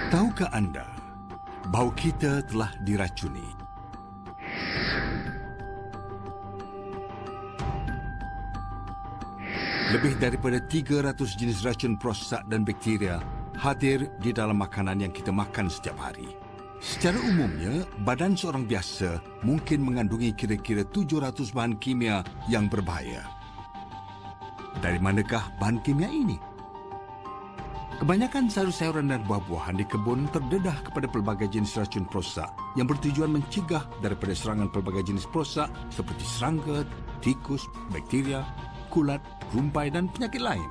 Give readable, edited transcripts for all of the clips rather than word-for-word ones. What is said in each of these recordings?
Tahukah anda bahawa kita telah diracuni? Lebih daripada 300 jenis racun prosak dan bakteria hadir di dalam makanan yang kita makan setiap hari. Secara umumnya, badan seorang biasa mungkin mengandungi kira-kira 700 bahan kimia yang berbahaya. Dari manakah bahan kimia ini? Kebanyakan sayur-sayuran dan buah-buahan di kebun terdedah kepada pelbagai jenis racun prosak yang bertujuan mencegah daripada serangan pelbagai jenis prosak seperti serangga, tikus, bakteria, kulat, rumpai dan penyakit lain.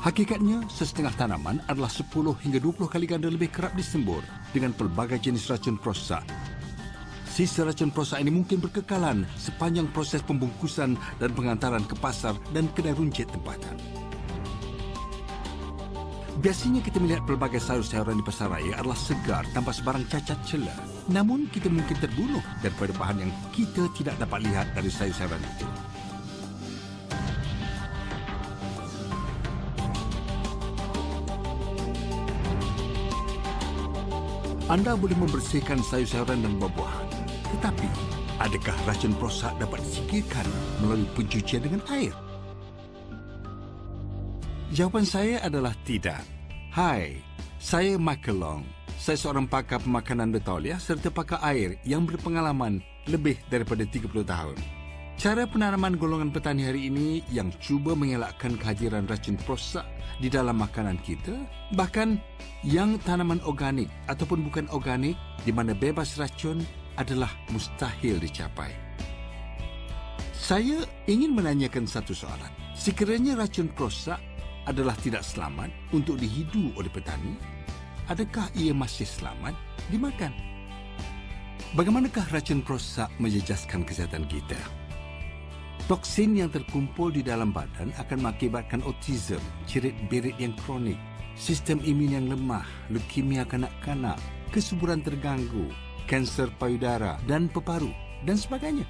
Hakikatnya, sesetengah tanaman adalah 10 hingga 20 kali ganda lebih kerap disembur dengan pelbagai jenis racun prosak. Sisa racun prosak ini mungkin berkekalan sepanjang proses pembungkusan dan pengantaran ke pasar dan kedai runcit tempatan. Biasanya kita melihat pelbagai sayur-sayuran di pasar raya adalah segar tanpa sebarang cacat celah. Namun kita mungkin terbunuh daripada bahan yang kita tidak dapat lihat dari sayur-sayuran itu. Anda boleh membersihkan sayur-sayuran dan buah-buahan. Tetapi, adakah racun prosak dapat disingkirkan melalui pencucian dengan air? Jawapan saya adalah tidak. Hai, saya Michael Long. Saya seorang pakar pemakanan betauliah serta pakar air yang berpengalaman lebih daripada 30 tahun. Cara penanaman golongan petani hari ini yang cuba mengelakkan kehadiran racun prosak di dalam makanan kita, bahkan yang tanaman organik ataupun bukan organik di mana bebas racun adalah mustahil dicapai. Saya ingin menanyakan satu soalan. Sekiranya racun prosak adalah tidak selamat untuk dihidu oleh petani, adakah ia masih selamat dimakan? Bagaimanakah racun prosak menjejaskan kesihatan kita? Toksin yang terkumpul di dalam badan akan mengakibatkan autism, cerit-berit yang kronik, sistem imun yang lemah, leukemia kanak-kanak, kesuburan terganggu, kanser payudara dan peparu dan sebagainya.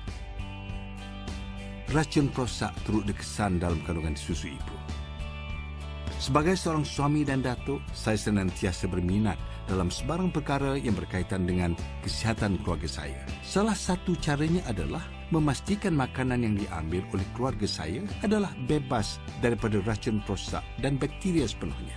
Racun prosak turut dikesan dalam kandungan susu ibu. Sebagai seorang suami dan datuk, saya senantiasa berminat dalam sebarang perkara yang berkaitan dengan kesihatan keluarga saya. Salah satu caranya adalah memastikan makanan yang diambil oleh keluarga saya adalah bebas daripada racun prosak dan bakteria sepenuhnya.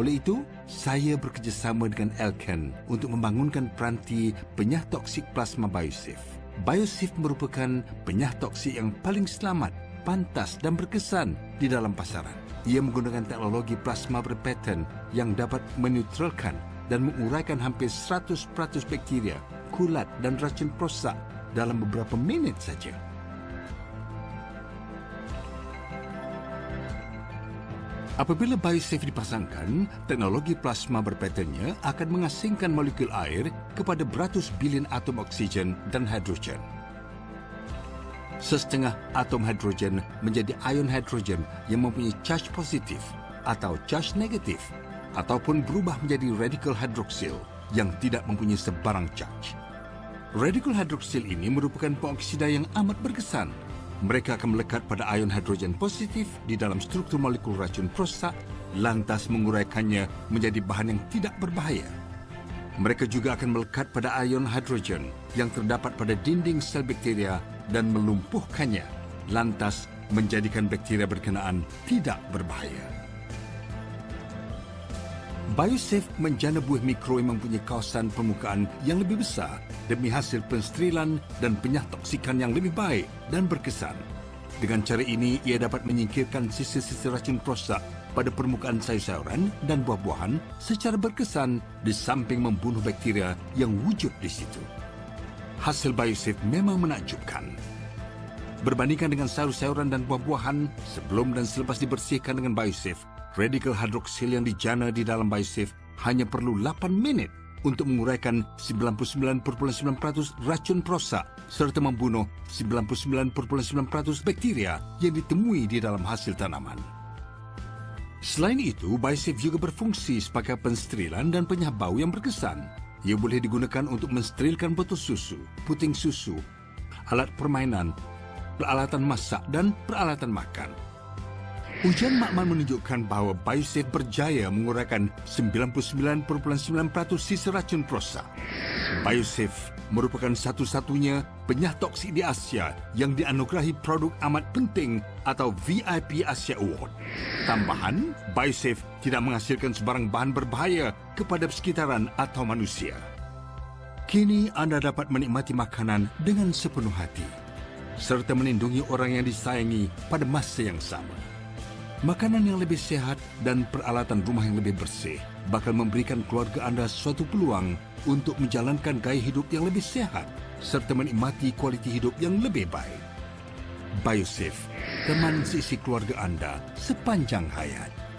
Oleh itu, saya bekerjasama dengan Elken untuk membangunkan peranti penyah toksik plasma Biosafe. Biosafe merupakan penyah toksik yang paling selamat, pantas dan berkesan di dalam pasaran. Ia menggunakan teknologi plasma berpaten yang dapat menetralkan dan menguraikan hampir 100% bakteria, kulat dan racun prosak dalam beberapa minit saja. Apabila Biosafe dipasangkan, teknologi plasma berpatennya akan mengasingkan molekul air kepada beratus bilion atom oksigen dan hidrogen. Sesetengah atom hidrogen menjadi ion hidrogen yang mempunyai charge positif atau charge negatif, ataupun berubah menjadi radikal hidroksil yang tidak mempunyai sebarang charge. Radikal hidroksil ini merupakan pengoksida yang amat berkesan. Mereka akan melekat pada ion hidrogen positif di dalam struktur molekul racun prosak, lantas menguraikannya menjadi bahan yang tidak berbahaya. Mereka juga akan melekat pada ion hidrogen yang terdapat pada dinding sel bakteria dan melumpuhkannya, lantas menjadikan bakteria berkenaan tidak berbahaya. Biosafe menjana buih mikro yang mempunyai kawasan permukaan yang lebih besar demi hasil pensterilan dan penyah toksikan yang lebih baik dan berkesan. Dengan cara ini, ia dapat menyingkirkan sisa-sisa racun prosak pada permukaan sayur-sayuran dan buah-buahan secara berkesan di samping membunuh bakteria yang wujud di situ. Hasil Biosafe memang menakjubkan. Berbandingkan dengan sayur-sayuran dan buah-buahan, sebelum dan selepas dibersihkan dengan Biosafe, radikal hidroksil yang dijana di dalam Biosafe hanya perlu 8 minit untuk menguraikan 99.9% racun prosak serta membunuh 99.9% bakteria yang ditemui di dalam hasil tanaman. Selain itu, Biosafe juga berfungsi sebagai pensterilan dan penyah bau yang berkesan. Ia boleh digunakan untuk mensterilkan botol susu, puting susu, alat permainan, peralatan masak dan peralatan makan. Ujian makmal menunjukkan bahawa Biosafe berjaya mengurangkan 99.9% sisa racun prosa. Biosafe merupakan satu-satunya penyah toksik di Asia yang dianugerahi produk amat penting atau VIP Asia Award. Tambahan, Biosafe tidak menghasilkan sebarang bahan berbahaya kepada persekitaran atau manusia. Kini anda dapat menikmati makanan dengan sepenuh hati, serta melindungi orang yang disayangi pada masa yang sama. Makanan yang lebih sehat dan peralatan rumah yang lebih bersih bakal memberikan keluarga anda suatu peluang untuk menjalankan gaya hidup yang lebih sehat serta menikmati kualiti hidup yang lebih baik. Biosafe, teman seisi keluarga anda sepanjang hayat.